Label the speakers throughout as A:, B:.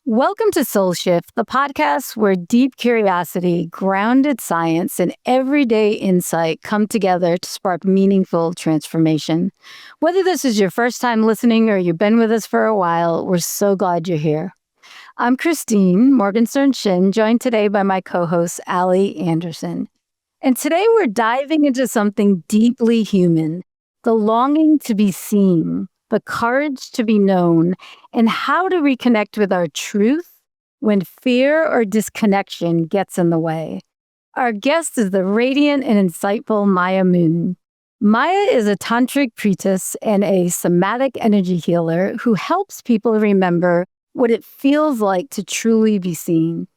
A: Welcome to SoulShift, the podcast where deep curiosity, grounded science, and everyday insight come together to spark meaningful transformation. Whether this is your first time listening or you've been with us for a while, we're so glad you're here. I'm Christine, Morgenstern Shin, joined today by my co-host, Allie Anderson. And today we're diving into something deeply human, the longing to be seen, the courage to be known, and how to reconnect with our truth when fear or disconnection gets in the way. Our guest is the radiant and insightful Mya Moon. Mya is a Tantric Priestess and a Somatic energy healer who helps people remember what it feels like to truly be seen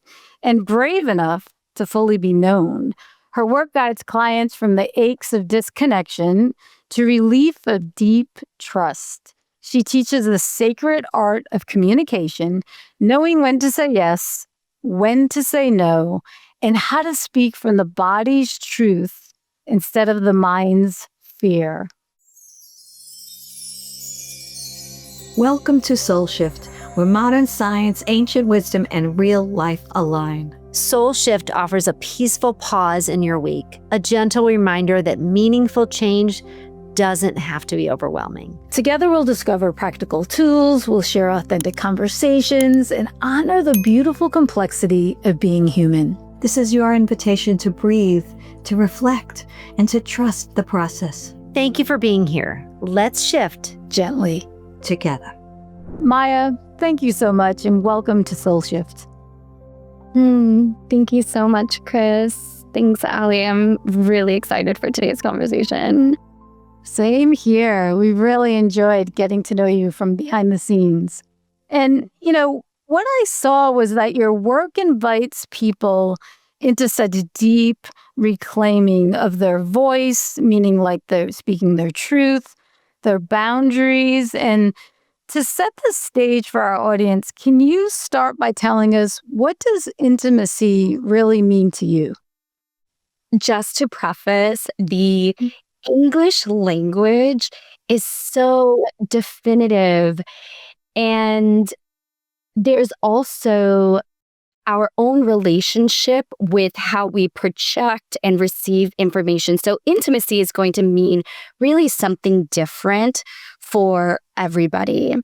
A: and brave enough to fully be known. Her work guides clients from the aches of disconnection to relief of deep trust. She teaches the sacred art of communication, knowing when to say yes, when to say no, and how to speak from the body's truth instead of the mind's fear.
B: Welcome to SoulShift, where modern science, ancient wisdom, and real life align.
C: SoulShift offers a peaceful pause in your week, a gentle reminder that meaningful change doesn't have to be overwhelming.
A: Together, we'll discover practical tools, we'll share authentic conversations, and honor the beautiful complexity of being human.
B: This is your invitation to breathe, to reflect, and to trust the process.
C: Thank you for being here. Let's shift
A: gently
B: together.
A: Mya, thank you so much, and welcome to SoulShift.
D: Thank you so much, Chris. Thanks, Allie. I'm really excited for today's conversation.
A: Same here. We really enjoyed getting to know you from behind the scenes. And, what I saw was that your work invites people into such deep reclaiming of their voice, meaning like they're speaking their truth, their boundaries. And to set the stage for our audience, can you start by telling us, what does intimacy really mean to you?
D: Just to preface, the English language is so definitive, and there's also our own relationship with how we project and receive information. So intimacy is going to mean really something different for everybody.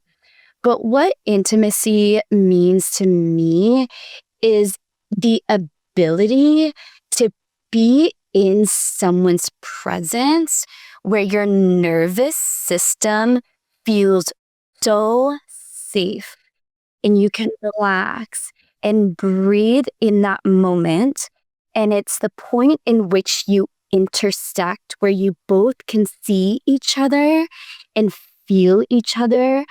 D: But what intimacy means to me is the ability to be in someone's presence where your nervous system feels so safe and you can relax and breathe in that moment. And it's the point in which you intersect where you both can see each other and feel each other.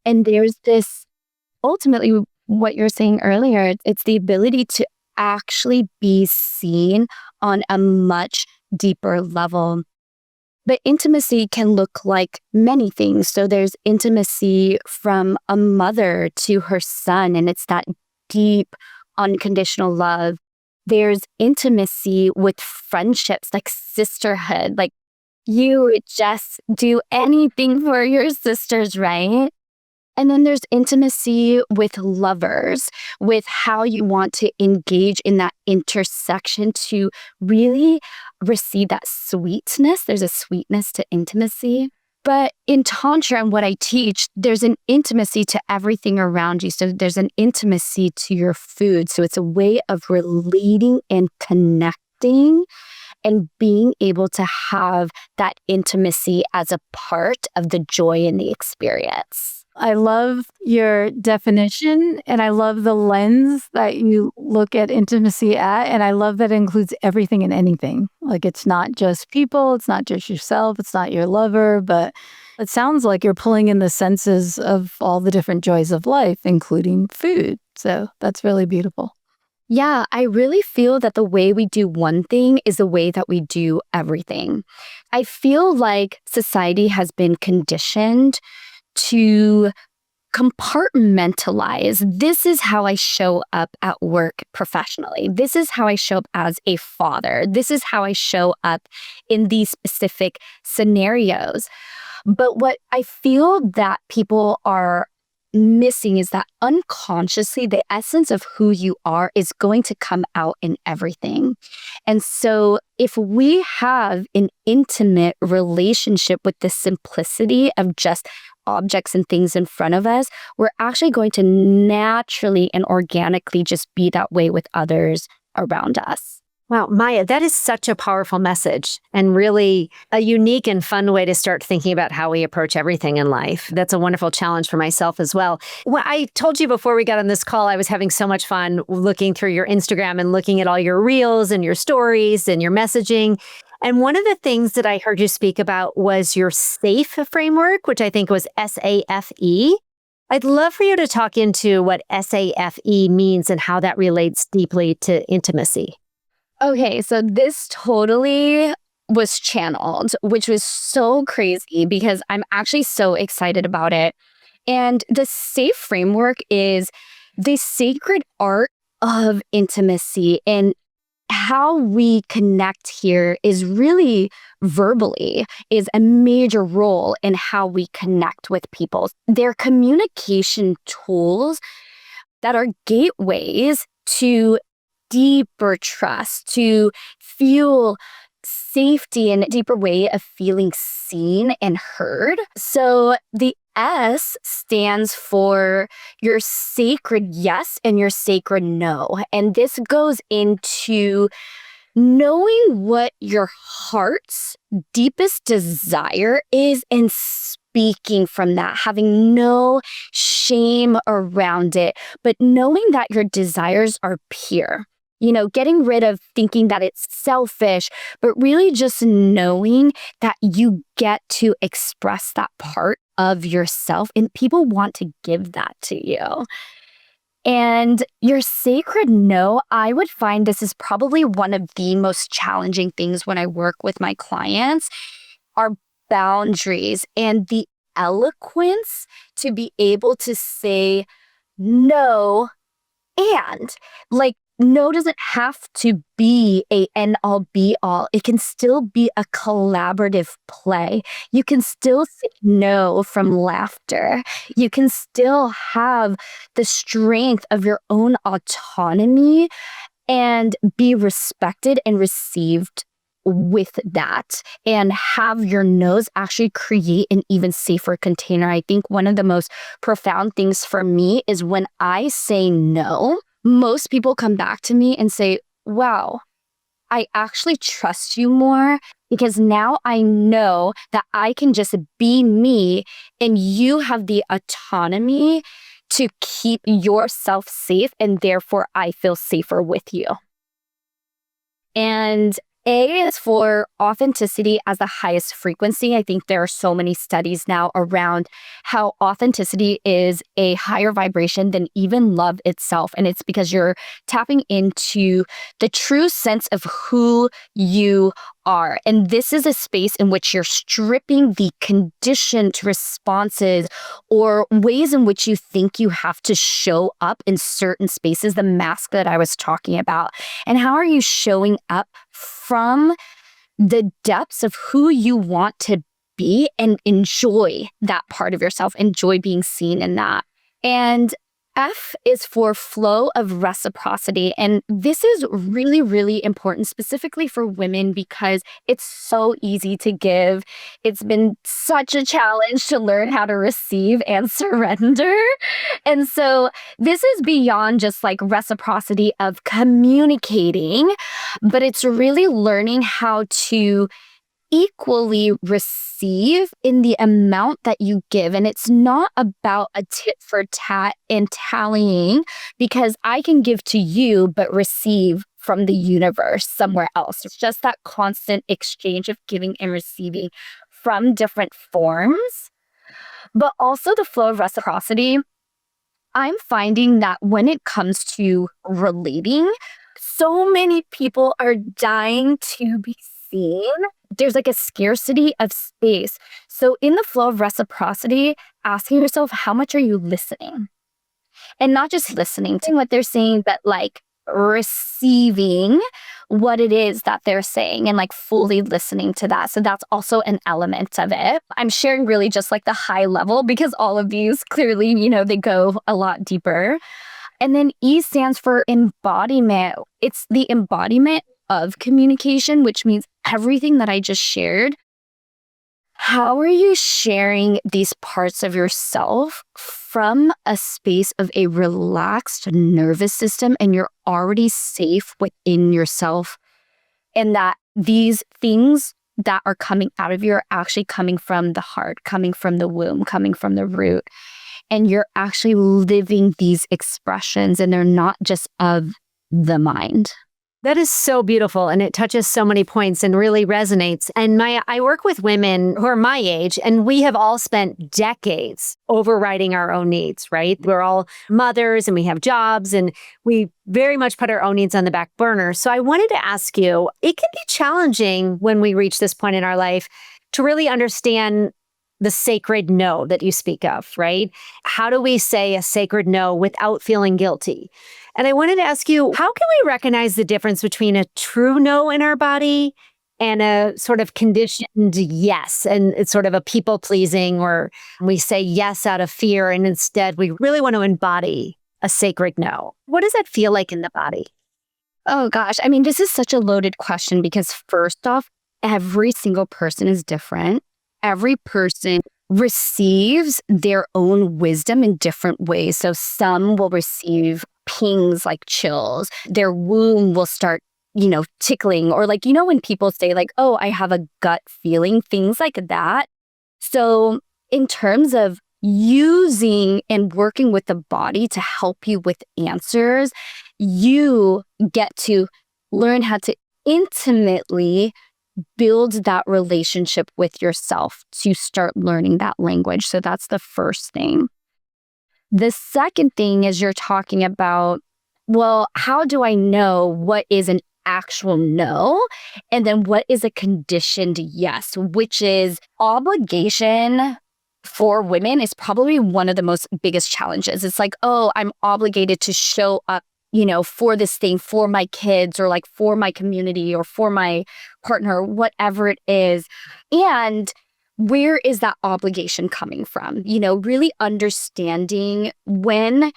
D: And there's this, ultimately, what you're saying earlier, it's the ability to actually be seen on a much deeper level. But intimacy can look like many things. So there's intimacy from a mother to her son, and it's that deep, unconditional love. There's intimacy with friendships, like sisterhood. Like, you would just do anything for your sisters, right? And then there's intimacy with lovers, with how you want to engage in that intersection to really receive that sweetness. There's a sweetness to intimacy. But in Tantra and what I teach, there's an intimacy to everything around you. So there's an intimacy to your food. So it's a way of relating and connecting and being able to have that intimacy as a part of the joy in the experience.
A: I love your definition, and I love the lens that you look at intimacy at, and I love that it includes everything and anything. Like, it's not just people, it's not just yourself, it's not your lover, but it sounds like you're pulling in the senses of all the different joys of life, including food. So that's really beautiful.
D: Yeah, I really feel that the way we do one thing is the way that we do everything. I feel like society has been conditioned to compartmentalize. This is how I show up at work professionally. This is how I show up as a father. This is how I show up in these specific scenarios. But what I feel that people are missing is that unconsciously, the essence of who you are is going to come out in everything. And so if we have an intimate relationship with the simplicity of just objects and things in front of us, we're actually going to naturally and organically just be that way with others around us.
C: Wow, Mya, that is such a powerful message and really a unique and fun way to start thinking about how we approach everything in life. That's a wonderful challenge for myself as well. Well, I told you before we got on this call, I was having so much fun looking through your Instagram and looking at all your reels and your stories and your messaging. And one of the things that I heard you speak about was your SAFE framework, which I think was SAFE. I'd love for you to talk into what SAFE means and how that relates deeply to intimacy.
D: Okay, so this totally was channeled, which was so crazy because I'm actually so excited about it. And the SAFE framework is the sacred art of intimacy, and how we connect here is really verbally is a major role in how we connect with people. They're communication tools that are gateways to deeper trust, to feel safety and a deeper way of feeling seen and heard. So the S stands for your sacred yes and your sacred no. And this goes into knowing what your heart's deepest desire is and speaking from that, having no shame around it, but knowing that your desires are pure. Getting rid of thinking that it's selfish, but really just knowing that you get to express that part of yourself and people want to give that to you. And your sacred no, I would find this is probably one of the most challenging things when I work with my clients are boundaries and the eloquence to be able to say no. And no doesn't have to be a end all be all. It can still be a collaborative play. You can still say no from laughter. You can still have the strength of your own autonomy and be respected and received with that, and have your no's actually create an even safer container. I think one of the most profound things for me is when I say no, most people come back to me and say, wow, I actually trust you more because now I know that I can just be me and you have the autonomy to keep yourself safe, and therefore I feel safer with you. And A is for authenticity as the highest frequency. I think there are so many studies now around how authenticity is a higher vibration than even love itself. And it's because you're tapping into the true sense of who you are. And this is a space in which you're stripping the conditioned responses or ways in which you think you have to show up in certain spaces, the mask that I was talking about. And how are you showing up from the depths of who you want to be and enjoy that part of yourself, enjoy being seen in that. And F is for flow of reciprocity. And this is really, really important, specifically for women, because it's so easy to give. It's been such a challenge to learn how to receive and surrender. And so this is beyond just reciprocity of communicating, but it's really learning how to equally receive in the amount that you give. And it's not about a tit for tat and tallying, because I can give to you, but receive from the universe somewhere else. It's just that constant exchange of giving and receiving from different forms, but also the flow of reciprocity. I'm finding that when it comes to relating, so many people are dying to be seen. There's a scarcity of space. So in the flow of reciprocity, asking yourself, how much are you listening? And not just listening to what they're saying, but receiving what it is that they're saying and like fully listening to that. So that's also an element of it. I'm sharing really just like the high level because all of these clearly, they go a lot deeper. And then E stands for embodiment. It's the embodiment of communication, which means everything that I just shared. How are you sharing these parts of yourself from a space of a relaxed nervous system and you're already safe within yourself? And that these things that are coming out of you are actually coming from the heart, coming from the womb, coming from the root. And you're actually living these expressions and they're not just of the mind.
C: That is so beautiful, and it touches so many points and really resonates. And I work with women who are my age, and we have all spent decades overriding our own needs, right? We're all mothers and we have jobs, and we very much put our own needs on the back burner. So I wanted to ask you, it can be challenging when we reach this point in our life to really understand the sacred no that you speak of, right? How do we say a sacred no without feeling guilty? And I wanted to ask you, how can we recognize the difference between a true no in our body and a sort of conditioned yes? And it's sort of a people pleasing, or we say yes out of fear, and instead we really want to embody a sacred no. What does that feel like in the body?
D: Oh gosh. I mean, this is such a loaded question because first off, every single person is different. Every person receives their own wisdom in different ways. So some will receive pings like chills. Their womb will start, tickling, or like, when people say like, oh, I have a gut feeling, things like that. So in terms of using and working with the body to help you with answers, you get to learn how to intimately build that relationship with yourself to start learning that language. So that's the first thing. The second thing is you're talking about, well, how do I know what is an actual no? And then what is a conditioned yes, which is obligation for women is probably one of the most biggest challenges. It's like, oh, I'm obligated to show up for this thing, for my kids or like for my community or for my partner, whatever it is. And where is that obligation coming from? Really understanding when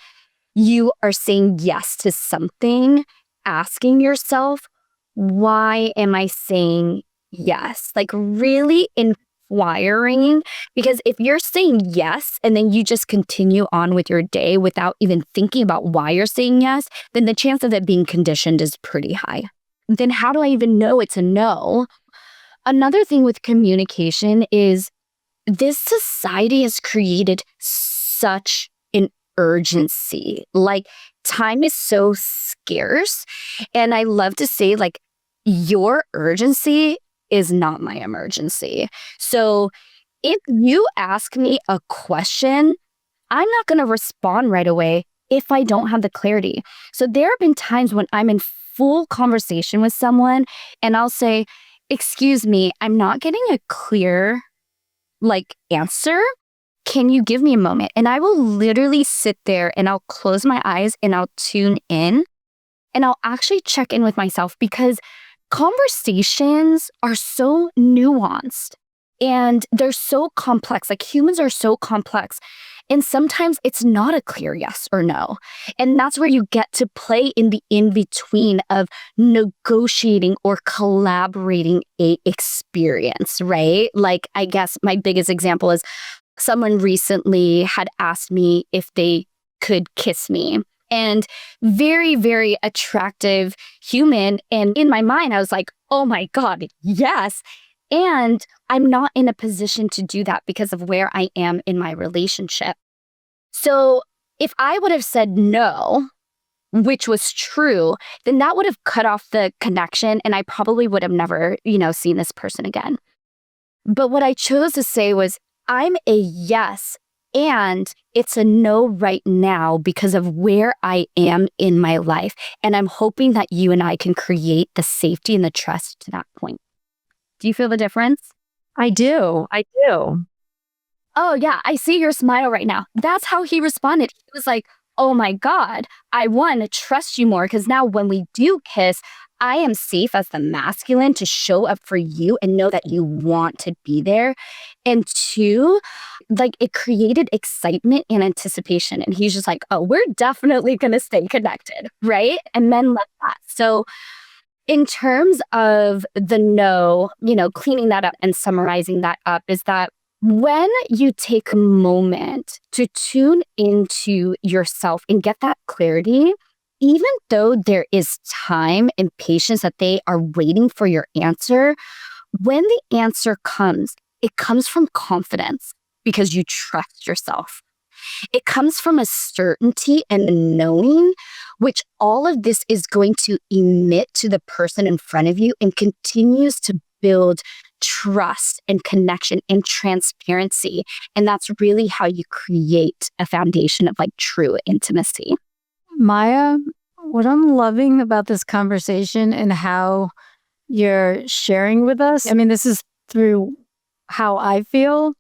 D: you are saying yes to something, asking yourself, why am I saying yes? Like really inquiring, because if you're saying yes and then you just continue on with your day without even thinking about why you're saying yes, then the chance of it being conditioned is pretty high. Then how do I even know it's a no? Another thing with communication is this society has created such an urgency. Like time is so scarce. And I love to say like your urgency is not my emergency. So if you ask me a question, I'm not going to respond right away if I don't have the clarity. So there have been times when I'm in full conversation with someone and I'll say, excuse me, I'm not getting a clear answer. Can you give me a moment? And I will literally sit there and I'll close my eyes and I'll tune in and I'll actually check in with myself, because conversations are so nuanced and they're so complex. Like humans are so complex. And sometimes it's not a clear yes or no. And that's where you get to play in the in-between of negotiating or collaborating a experience, right? Like, I guess my biggest example is someone recently had asked me if they could kiss me. And very, very attractive human. And in my mind, I was like, oh my God, yes. And I'm not in a position to do that because of where I am in my relationship. So if I would have said no, which was true, then that would have cut off the connection and I probably would have never, seen this person again. But what I chose to say was, I'm a yes, and it's a no right now because of where I am in my life. And I'm hoping that you and I can create the safety and the trust to that point. Do you feel the difference?
C: I do.
D: Oh yeah, I see your smile right now. That's how he responded. He was like, oh my God, I want to trust you more because now when we do kiss, I am safe as the masculine to show up for you and know that you want to be there. And two, like it created excitement and anticipation. And he's just like, oh, we're definitely going to stay connected. Right. And men love that. So in terms of the no, cleaning that up and summarizing that up is that when you take a moment to tune into yourself and get that clarity, even though there is time and patience that they are waiting for your answer, when the answer comes, it comes from confidence because you trust yourself. It comes from a certainty and a knowing, which all of this is going to emit to the person in front of you and continues to build trust and connection and transparency. And that's really how you create a foundation of like true intimacy.
A: Mya, what I'm loving about this conversation and how you're sharing with us, I mean, this is through how I feel.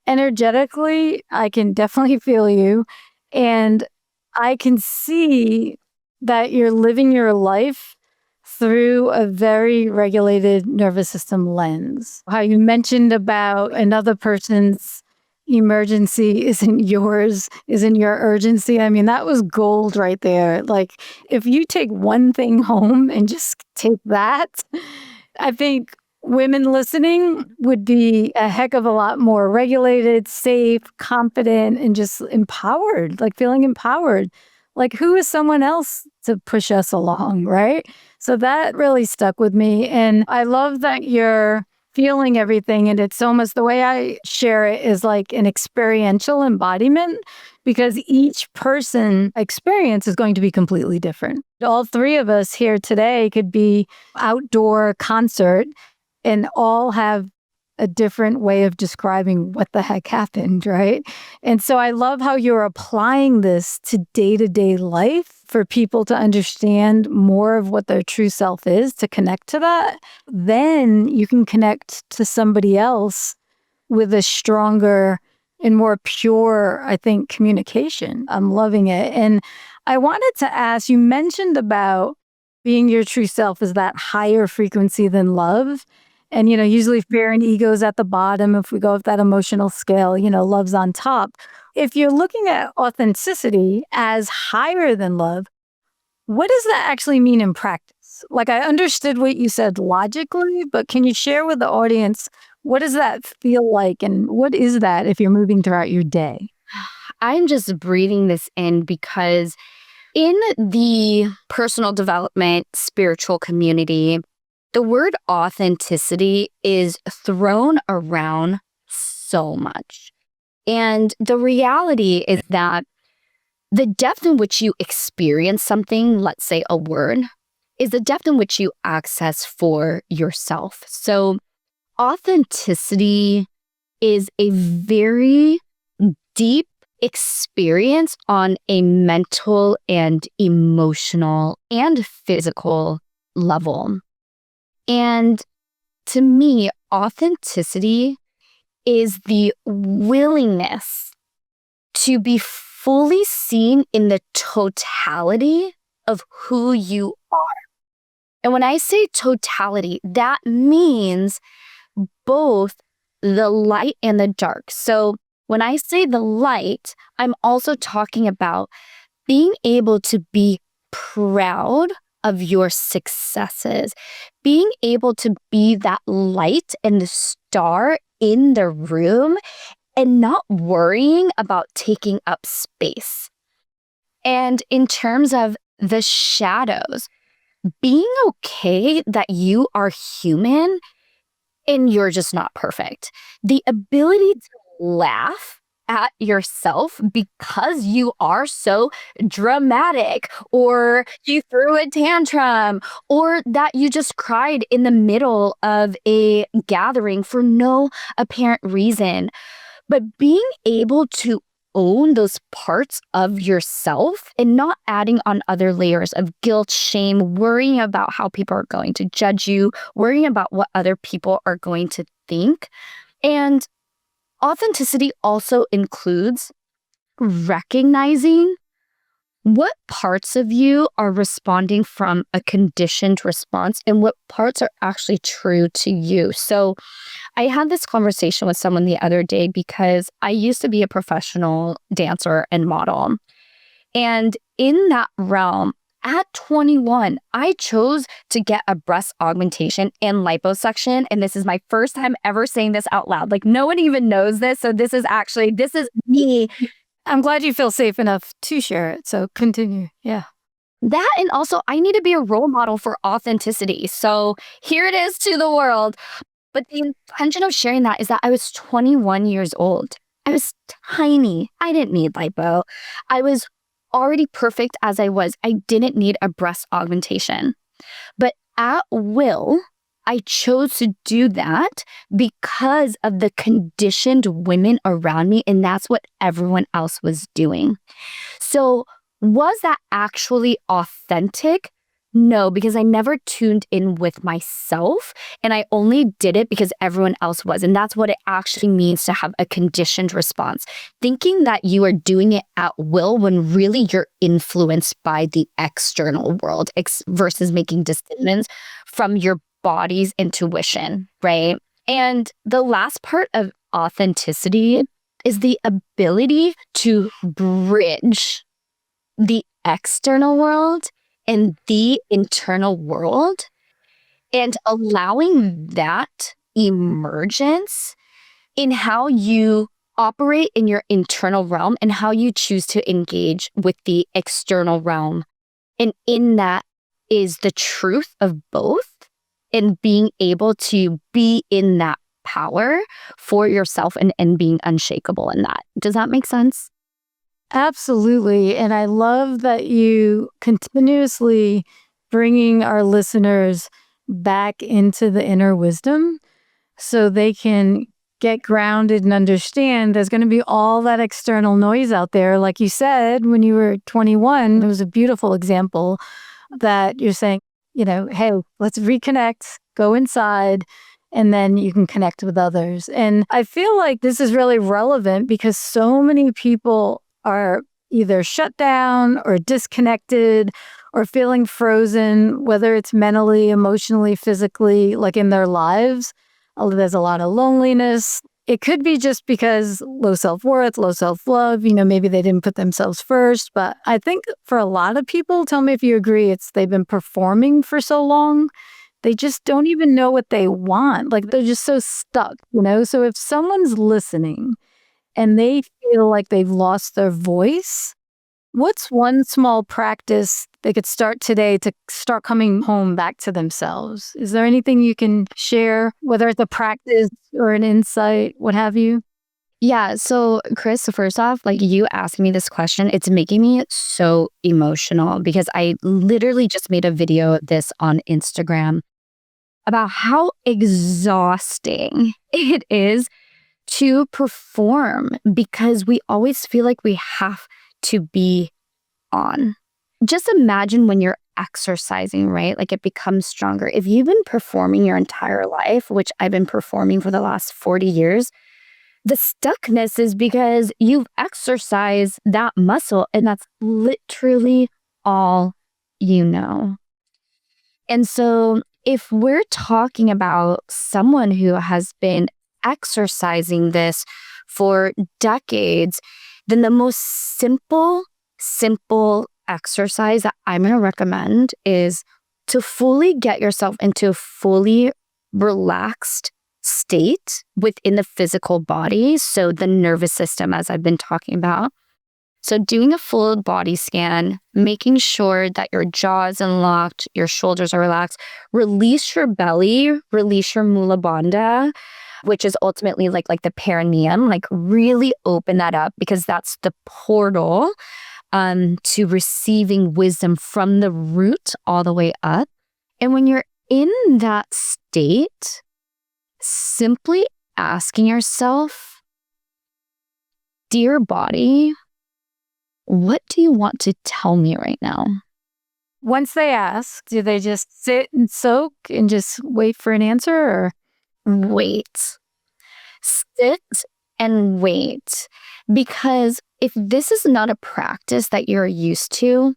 A: Energetically, I can definitely feel you. And I can see that you're living your life through a very regulated nervous system lens. How you mentioned about another person's emergency isn't yours, isn't your urgency. I mean, that was gold right there. Like, if you take one thing home and just take that, I think women listening would be a heck of a lot more regulated, safe, confident, and just empowered, like feeling empowered. Like, who is someone else to push us along, right? So that really stuck with me. And I love that you're feeling everything. And it's almost the way I share it is like an experiential embodiment because each person experience is going to be completely different. All three of us here today could be outdoor concert and all have a different way of describing what the heck happened, right? And so I love how you're applying this to day-to-day life for people to understand more of what their true self is, to connect to that. Then you can connect to somebody else with a stronger and more pure, I think, communication. I'm loving it. And I wanted to ask, you mentioned about being your true self is that higher frequency than love. And, usually fear and ego is at the bottom. If we go up that emotional scale, love's on top. If you're looking at authenticity as higher than love, what does that actually mean in practice? Like, I understood what you said logically, but can you share with the audience, what does that feel like? And what is that if you're moving throughout your day?
D: I'm just breathing this in because in the personal development, spiritual community, the word authenticity is thrown around so much. And the reality is that the depth in which you experience something, let's say a word, is the depth in which you access for yourself. So authenticity is a very deep experience on a mental and emotional and physical level. And to me, authenticity is the willingness to be fully seen in the totality of who you are. And when I say totality, that means both the light and the dark. So when I say the light, I'm also talking about being able to be proud of your successes, being able to be that light and the star in the room and not worrying about taking up space. And in terms of the shadows, being okay that you are human and you're just not perfect. The ability to laugh at yourself because you are so dramatic, or you threw a tantrum, or that you just cried in the middle of a gathering for no apparent reason. But being able to own those parts of yourself and not adding on other layers of guilt, shame, worrying about how people are going to judge you, worrying about what other people are going to think. And authenticity also includes recognizing what parts of you are responding from a conditioned response and what parts are actually true to you. So I had this conversation with someone the other day because I used to be a professional dancer and model. And in that realm, at 21, I chose to get a breast augmentation and liposuction. And this is my first time ever saying this out loud. Like, no one even knows this. So this is me.
A: I'm glad you feel safe enough to share it. So continue. Yeah.
D: That, and also I need to be a role model for authenticity. So here it is to the world. But the intention of sharing that is that I was 21 years old. I was tiny. I didn't need lipo. I was already perfect as I was. I didn't need a breast augmentation. But at will, I chose to do that because of the conditioned women around me, and that's what everyone else was doing. So was that actually authentic? No, because I never tuned in with myself, and I only did it because everyone else was. And that's what it actually means to have a conditioned response. Thinking that you are doing it at will when really you're influenced by the external world versus making decisions from your body's intuition, right? And the last part of authenticity is the ability to bridge the external world and the internal world, and allowing that emergence in how you operate in your internal realm and how you choose to engage with the external realm. And in that is the truth of both, and being able to be in that power for yourself and being unshakable in that. Does that make sense?
A: Absolutely. And I love that you continuously bringing our listeners back into the inner wisdom so they can get grounded and understand there's going to be all that external noise out there. Like you said, when you were 21, it was a beautiful example that you're saying, hey, let's reconnect, go inside, and then you can connect with others. And I feel like this is really relevant because so many people are either shut down or disconnected or feeling frozen, whether it's mentally, emotionally, physically, like in their lives. There's a lot of loneliness. It could be just because low self-worth, low self-love, maybe they didn't put themselves first. But I think for a lot of people, tell me if you agree, they've been performing for so long, they just don't even know what they want. Like they're just so stuck, So if someone's listening and they feel like they've lost their voice, what's one small practice they could start today to start coming home back to themselves? Is there anything you can share, whether it's a practice or an insight, what have you?
D: Yeah. So, Chris, first off, like you asking me this question, it's making me so emotional because I literally just made a video of this on Instagram about how exhausting it is to perform because we always feel like we have to be on. Just imagine when you're exercising, right? Like it becomes stronger. If you've been performing your entire life, which I've been performing for the last 40 years, the stuckness is because you've exercised that muscle and that's literally all you know. And so if we're talking about someone who has been exercising this for decades, then the most simple exercise that I'm going to recommend is to fully get yourself into a fully relaxed state within the physical body. So the nervous system, as I've been talking about. So doing a full body scan, making sure that your jaw is unlocked, your shoulders are relaxed, release your belly, release your mula bandha, which is ultimately like the perineum, like really open that up because that's the portal to receiving wisdom from the root all the way up. And when you're in that state, simply asking yourself, dear body, what do you want to tell me right now?
A: Once they ask, do they just sit and soak and just wait for an answer or?
D: Wait. Sit and wait. Because if this is not a practice that you're used to,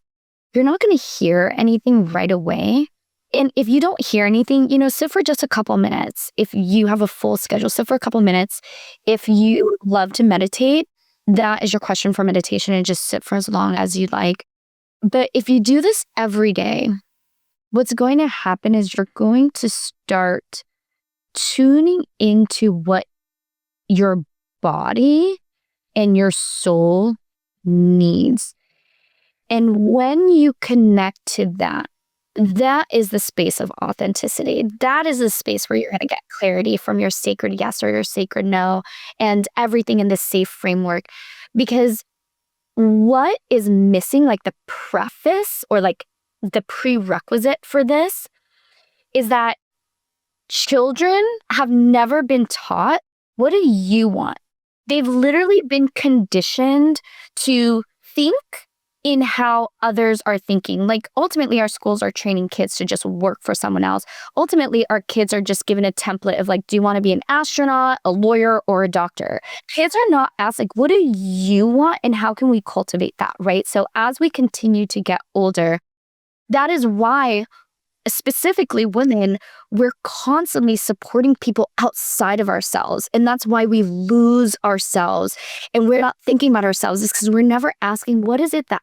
D: you're not going to hear anything right away. And if you don't hear anything, sit for just a couple minutes. If you have a full schedule, sit for a couple minutes. If you love to meditate, that is your question for meditation, and just sit for as long as you'd like. But if you do this every day, what's going to happen is you're going to start tuning into what your body and your soul needs. And when you connect to that, that is the space of authenticity. That is the space where you're going to get clarity from your sacred yes or your sacred no, and everything in this safe framework. Because what is missing, like the preface or like the prerequisite for this, is that children have never been taught, what do you want? They've literally been conditioned to think in how others are thinking. Like ultimately our schools are training kids to just work for someone else. Ultimately our kids are just given a template of like, do you want to be an astronaut, a lawyer, or a doctor? Kids are not asked like, what do you want and how can we cultivate that, right? So as we continue to get older, that is why specifically women, we're constantly supporting people outside of ourselves. And that's why we lose ourselves and we're not thinking about ourselves, is because we're never asking, what is it that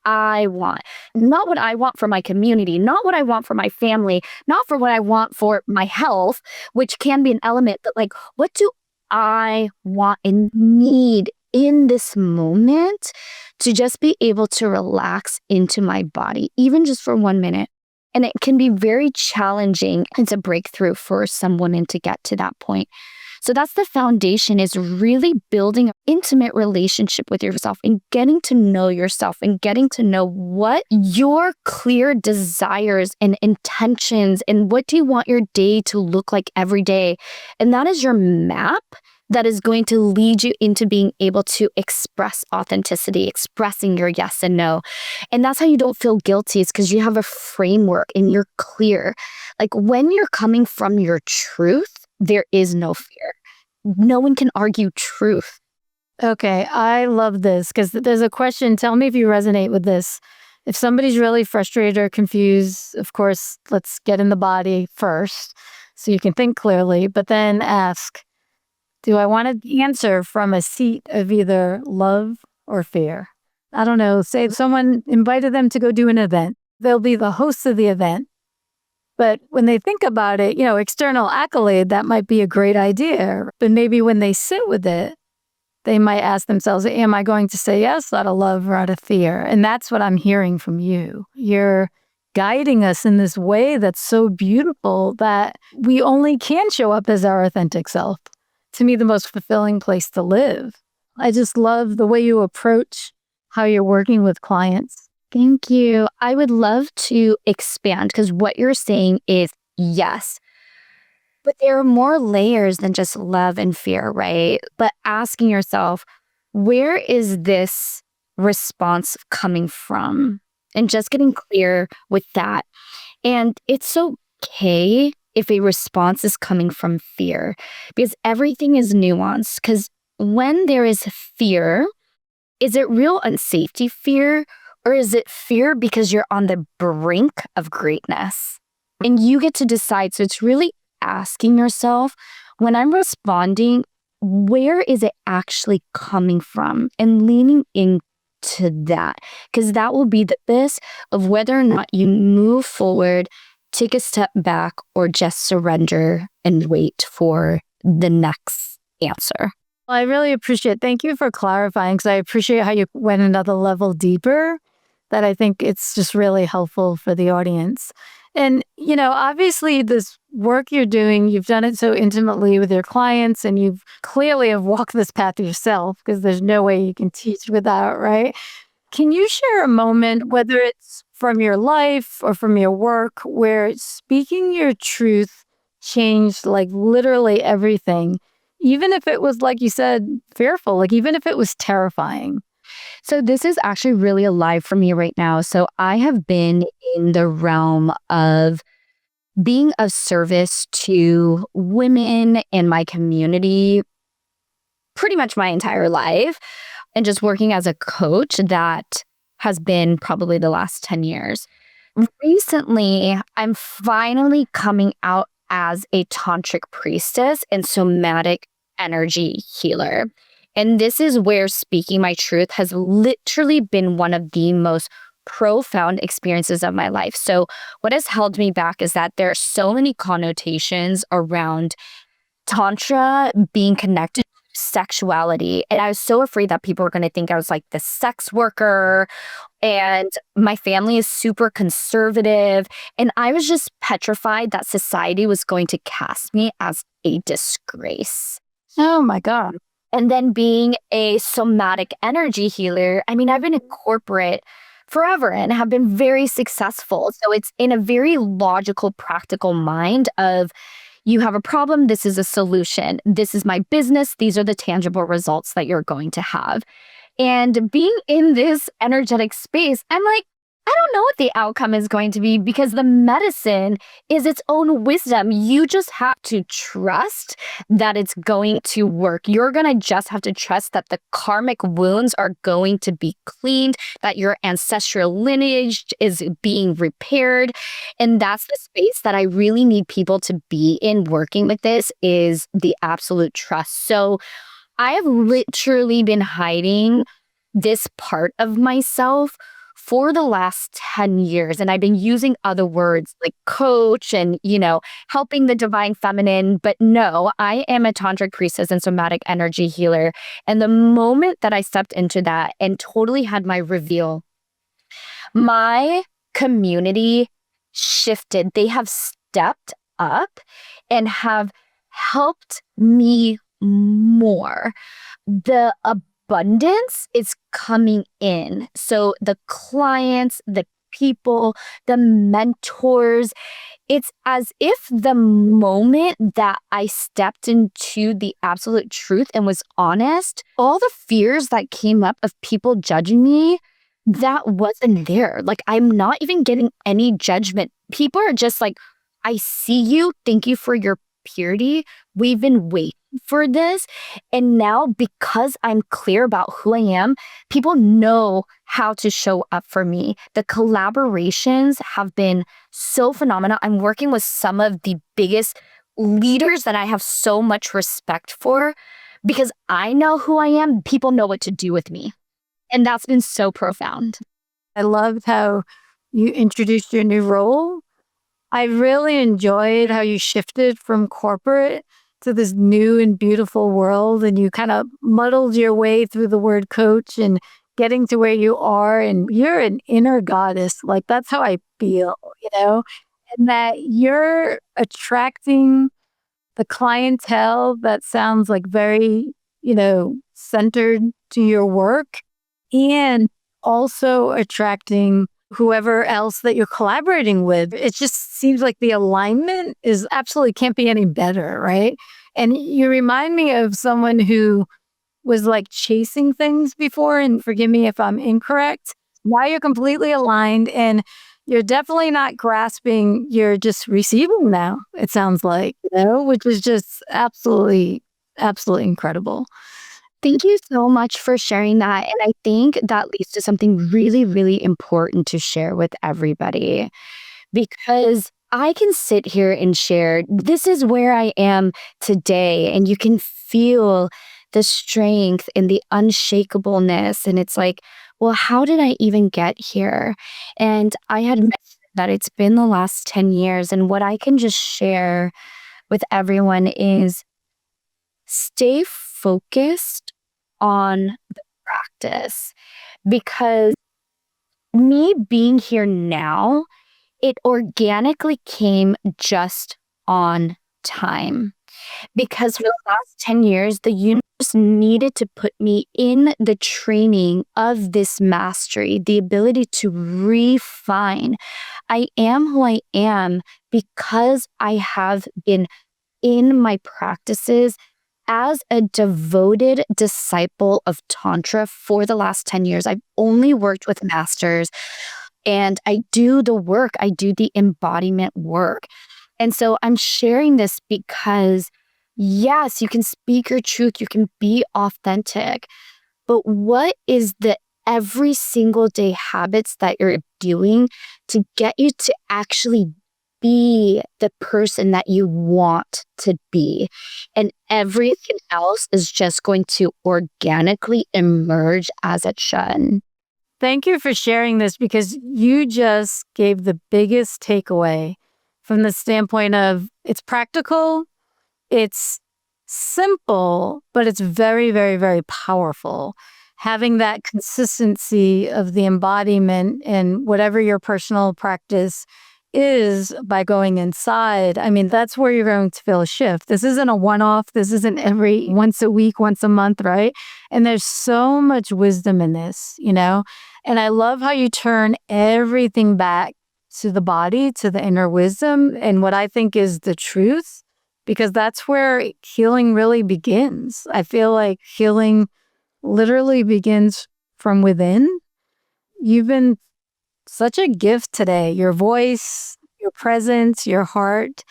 D: I want? Not what I want for my community, not what I want for my family, not for what I want for my health, which can be an element, but like, what do I want and need in this moment to just be able to relax into my body, even just for 1 minute? And it can be very challenging. It's a breakthrough for some women to get to that point. So that's the foundation, is really building an intimate relationship with yourself and getting to know yourself and getting to know what your clear desires and intentions and what do you want your day to look like every day. And that is your map that is going to lead you into being able to express authenticity, expressing your yes and no. And that's how you don't feel guilty, is because you have a framework and you're clear. Like when you're coming from your truth, there is no fear. No one can argue truth.
A: Okay, I love this because there's a question. Tell me if you resonate with this. If somebody's really frustrated or confused, of course, let's get in the body first so you can think clearly, but then ask, do I want to answer from a seat of either love or fear? I don't know. Say someone invited them to go do an event. They'll be the host of the event. But when they think about it, external accolade, that might be a great idea. But maybe when they sit with it, they might ask themselves, am I going to say yes out of love or out of fear? And that's what I'm hearing from you. You're guiding us in this way that's so beautiful that we only can show up as our authentic self. To me, the most fulfilling place to live. I just love the way you approach how you're working with clients.
D: Thank you. I would love to expand, because what you're saying is yes, but there are more layers than just love and fear, right? But asking yourself, where is this response coming from? And just getting clear with that. And it's okay if a response is coming from fear, because everything is nuanced. Because when there is fear, is it real unsafety fear, or is it fear because you're on the brink of greatness? And you get to decide. So it's really asking yourself, when I'm responding, where is it actually coming from? And leaning into that, because that will be the basis of whether or not you move forward, take a step back, or just surrender and wait for the next answer.
A: Well, I really appreciate it. Thank you for clarifying, because I appreciate how you went another level deeper, that I think it's just really helpful for the audience. And, obviously this work you're doing, you've done it so intimately with your clients, and you've clearly have walked this path yourself, because there's no way you can teach without, right? Can you share a moment, whether it's from your life or from your work, where speaking your truth changed like literally everything, even if it was, like you said, fearful, like even if it was terrifying?
D: So this is actually really alive for me right now. So I have been in the realm of being of service to women in my community pretty much my entire life. And just working as a coach, that has been probably the last 10 years. Recently, I'm finally coming out as a Tantric priestess and somatic energy healer. And this is where speaking my truth has literally been one of the most profound experiences of my life. So what has held me back is that there are so many connotations around Tantra being connected to sexuality. And I was so afraid that people were going to think I was like the sex worker. And my family is super conservative. And I was just petrified that society was going to cast me as a disgrace.
A: Oh my God.
D: And then being a somatic energy healer, I mean, I've been in corporate forever and have been very successful. So it's in a very logical, practical mind of, you have a problem, this is a solution. This is my business. These are the tangible results that you're going to have. And being in this energetic space, I'm like, I don't know what the outcome is going to be, because the medicine is its own wisdom. You just have to trust that it's going to work. You're going to just have to trust that the karmic wounds are going to be cleaned, that your ancestral lineage is being repaired. And that's the space that I really need people to be in working with this, is the absolute trust. So I have literally been hiding this part of myself for the last 10 years. And I've been using other words like coach and, helping the divine feminine. But no, I am a tantric priestess and somatic energy healer. And the moment that I stepped into that and totally had my reveal, my community shifted. They have stepped up and have helped me more. The abundance is coming in. So the clients, the people, the mentors, it's as if the moment that I stepped into the absolute truth and was honest, all the fears that came up of people judging me, that wasn't there. Like, I'm not even getting any judgment. People are just like, I see you. Thank you for your purity. We've been waiting for this. And now, because I'm clear about who I am, people know how to show up for me. The collaborations have been so phenomenal. I'm working with some of the biggest leaders that I have so much respect for, because I know who I am. People know what to do with me. And that's been so profound.
A: I loved how you introduced your new role. I really enjoyed how you shifted from corporate to this new and beautiful world, and you kind of muddled your way through the word coach and getting to where you are. And you're an inner goddess. Like, that's how I feel, and that you're attracting the clientele that sounds like very, centered to your work, and also attracting whoever else that you're collaborating with. It just seems like the alignment is absolutely can't be any better, right? And you remind me of someone who was like chasing things before, and forgive me if I'm incorrect. Now you're completely aligned, and you're definitely not grasping, you're just receiving now, it sounds like, which is just absolutely, absolutely incredible.
D: Thank you so much for sharing that. And I think that leads to something really, really important to share with everybody, because I can sit here and share, this is where I am today. And you can feel the strength and the unshakableness. And it's like, well, how did I even get here? And I had mentioned that it's been the last 10 years. And what I can just share with everyone is stay focused on the practice, because me being here now, it organically came just on time. Because for the last 10 years, the universe needed to put me in the training of this mastery, the ability to refine. I am who I am because I have been in my practices as a devoted disciple of Tantra for the last 10 years. I've only worked with masters, and I do the work. I do the embodiment work. And so I'm sharing this because yes, you can speak your truth, you can be authentic. But what is the every single day habits that you're doing to get you to actually be the person that you want to be? And everything else is just going to organically emerge as it should.
A: Thank you for sharing this because you just gave the biggest takeaway from the standpoint of it's practical, it's simple, but it's very, very, very powerful. Having that consistency of the embodiment in whatever your personal practice is by going inside. I mean, that's where you're going to feel a shift. This isn't a one-off. This isn't every once a week, once a month, right? And there's so much wisdom in this, you know? And I love how you turn everything back to the body, to the inner wisdom, and what I think is the truth, because that's where healing really begins. I feel like healing literally begins from within. You've been such a gift today. Your voice, your presence, your heart.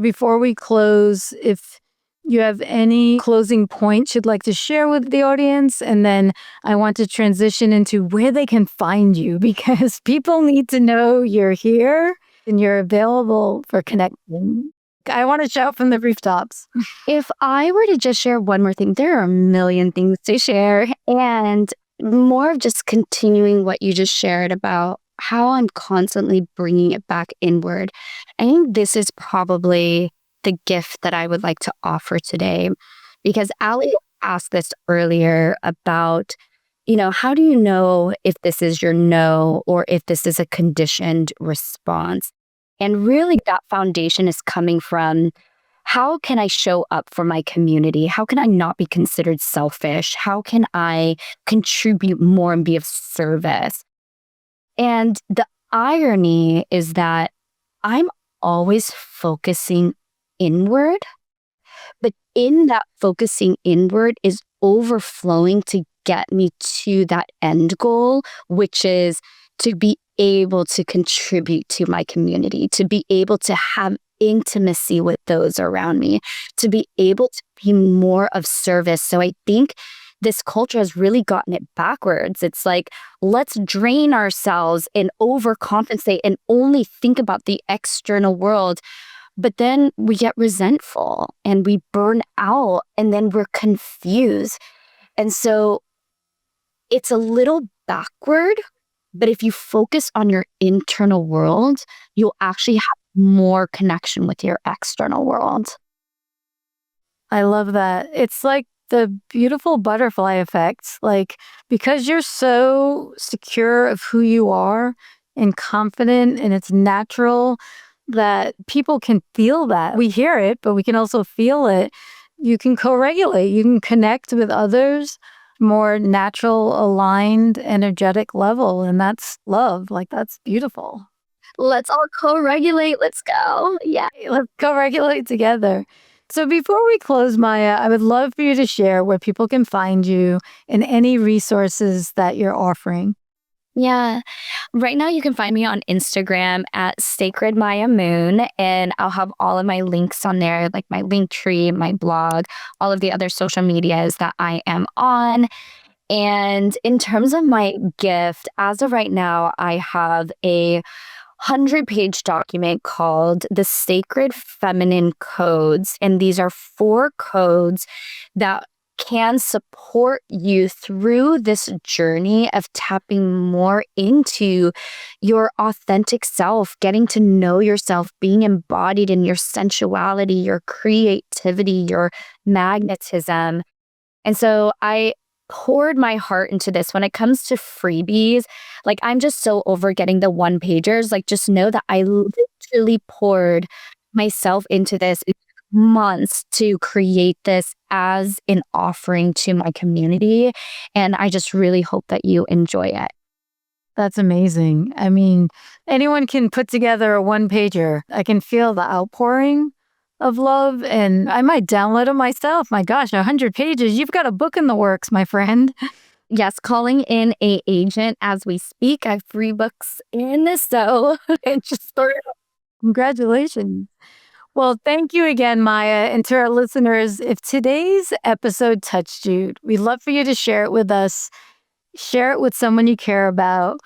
A: Before we close, if you have any closing points you'd like to share with the audience, and then I want to transition into where they can find you because people need to know you're here and you're available for connecting. I want to shout from the rooftops.
D: If I were to just share one more thing, there are a million things to share. And more of just continuing what you just shared about how I'm constantly bringing it back inward. I think this is probably the gift that I would like to offer today, because Ali asked this earlier about, how do you know if this is your no or if this is a conditioned response? And really that foundation is coming from, how can I show up for my community? How can I not be considered selfish? How can I contribute more and be of service? And the irony is that I'm always focusing inward, but in that focusing inward is overflowing to get me to that end goal, which is to be able to contribute to my community, to be able to have intimacy with those around me, to be able to be more of service. So I think this culture has really gotten it backwards. It's like, let's drain ourselves and overcompensate and only think about the external world. But then we get resentful and we burn out and then we're confused. And so it's a little backward, but if you focus on your internal world, you'll actually have more connection with your external world.
A: I love that. It's like the beautiful butterfly effect. Like, because you're so secure of who you are and confident and it's natural that people can feel that. We hear it, but we can also feel it. You can co-regulate. You can connect with others more natural, aligned, energetic level. And that's love. Like, that's beautiful.
D: Let's all co-regulate. Let's go. Yeah.
A: Let's co-regulate together. So before we close, Mya, I would love for you to share where people can find you and any resources that you're offering.
D: Yeah. Right now, you can find me on Instagram at Sacred Mya Moon, and I'll have all of my links on there, like my link tree, my blog, all of the other social medias that I am on. And in terms of my gift, as of right now, I have a 100-page document called The Sacred Feminine Codes. And these are 4 codes that can support you through this journey of tapping more into your authentic self, getting to know yourself, being embodied in your sensuality, your creativity, your magnetism. And so I poured my heart into this. When it comes to freebies, like, I'm just so over getting the one-pagers. Like, just know that I literally poured myself into this months to create this as an offering to my community. And I just really hope that you enjoy it.
A: That's amazing. I mean, anyone can put together a one-pager. I can feel the outpouring of love, and I might download it myself. My gosh, 100 pages. You've got a book in the works, my friend.
D: Yes, calling in a agent as we speak. I have 3 books in, so it just started.
A: Congratulations. Well, thank you again, Maya. And to our listeners, if today's episode touched you, we'd love for you to share it with us. Share it with someone you care about.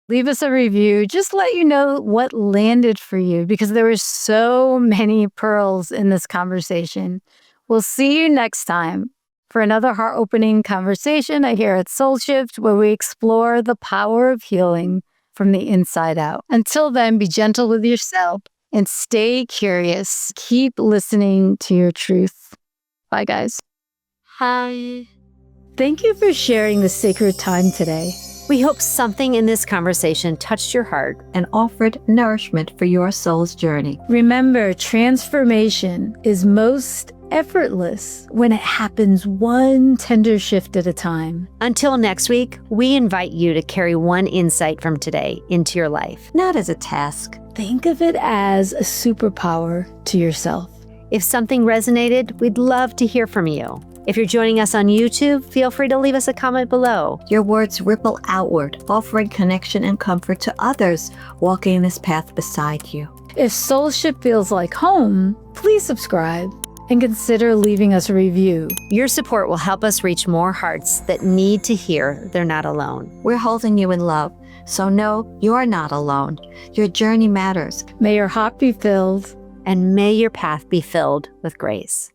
A: Leave us a review. Just let you know what landed for you, because there were so many pearls in this conversation. We'll see you next time for another heart-opening conversation here at SoulShift, where we explore the power of healing from the inside out. Until then, be gentle with yourself and stay curious. Keep listening to your truth. Bye, guys.
C: Hi.
A: Thank you for sharing this sacred time today.
C: We hope something in this conversation touched your heart
B: and offered nourishment for your soul's journey.
A: Remember, transformation is most effortless when it happens one tender shift at a time.
C: Until next week, we invite you to carry one insight from today into your life.
B: Not as a task.
A: Think of it as a superpower to yourself.
C: If something resonated, we'd love to hear from you. If you're joining us on YouTube, feel free to leave us a comment below.
B: Your words ripple outward, offering connection and comfort to others walking this path beside you.
A: If SoulShift feels like home, please subscribe and consider leaving us a review.
C: Your support will help us reach more hearts that need to hear they're not alone.
B: We're holding you in love, so know you're not alone. Your journey matters.
A: May your heart be filled,
C: and may your path be filled with grace.